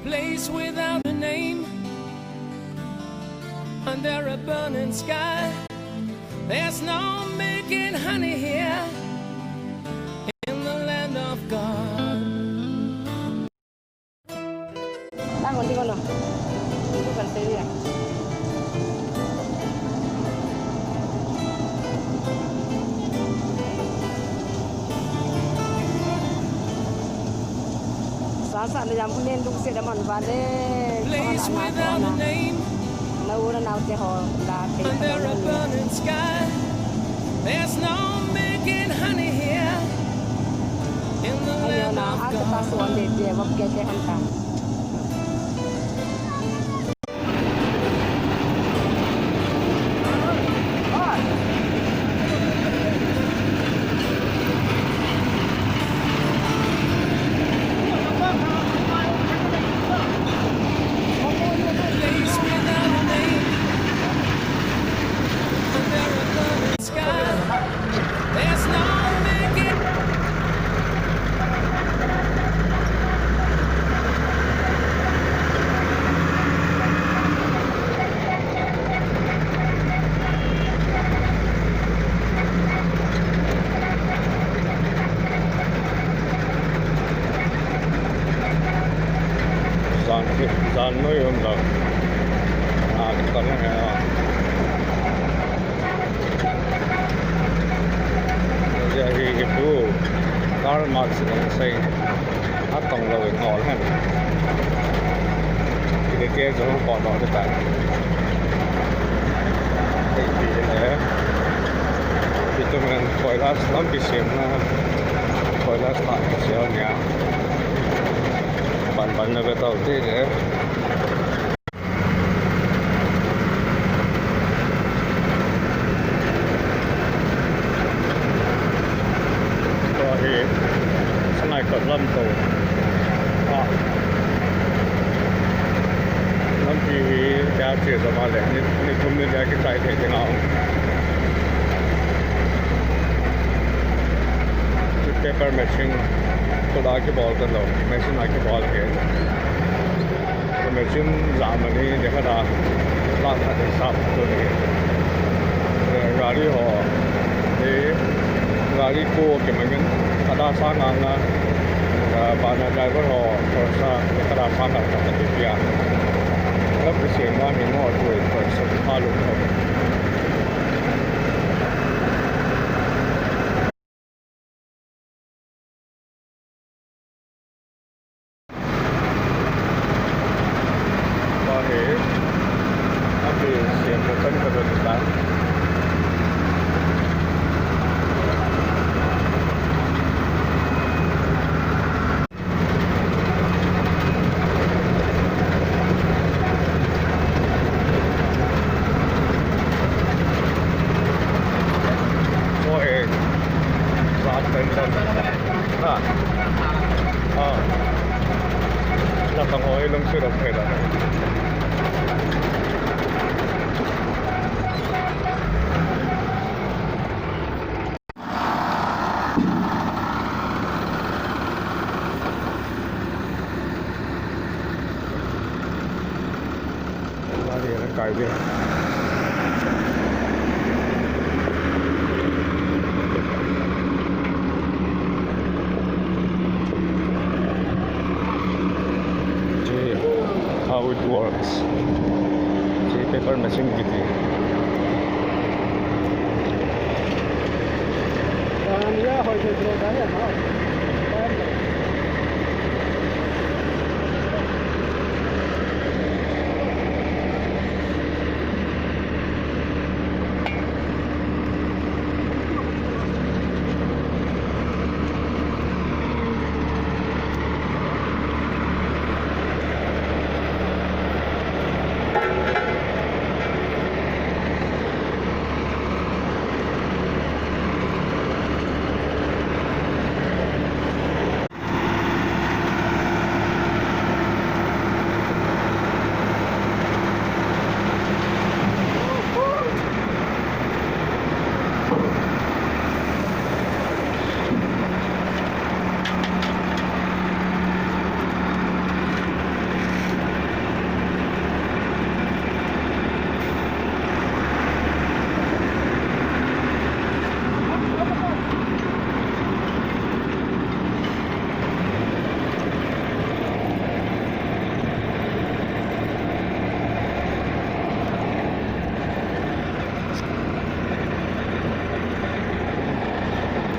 place without a name. Under a burning sky, there's no making honey here in the land of God. Đang còn đi con nào? Đi gần tới đi à? Sasa na jam kunin duk se daman vale. Place without a name. Naura na te ho la te. Under a burning sky, there's no making honey here in the Ayo land na of ata ta God. suan de dia wap ke te hanta. Place without a name. Under a burning sky, there's no making. Dàn nuôi hôm rồi cái con này giờ thì cái bố đó là mặc sự xây hát tổng lời ngỏ lên thì cái kia rồi không còn đó được cả thì này thì tụi mình khỏi là lắm bị xiêm khỏi là tại xéo nhà bạn nó cái tàu thế đấy có thì sau này còn lâm tàu lâm thì đã chuyển ra mà để nên không nên ra cái trái thể thế nào cái paper matching tôi đã cái ballกันหรอกไม่ใช่ไหนcái ball เองแต่ไม่ใช่จามอันนี้เดี๋ยวก็ได้ลากถัดสับตัวนี้กาลีห่อนี่กาลีโก้เก็บเหมือนกันถ้าได้สร้างงานนะบานใจก็ห่อโทรศัพท์ถ้าได้สร้างงานกับติดยาแล้วไปเสียงว่ามีหม้อด้วยเปิดสุดท้ายลงเขาเราต้องเอาลงชื่อเราเพจแล้วมาดีนะไกลดิhow it works. See paper machine gitu. Dia hoy je dro da ya.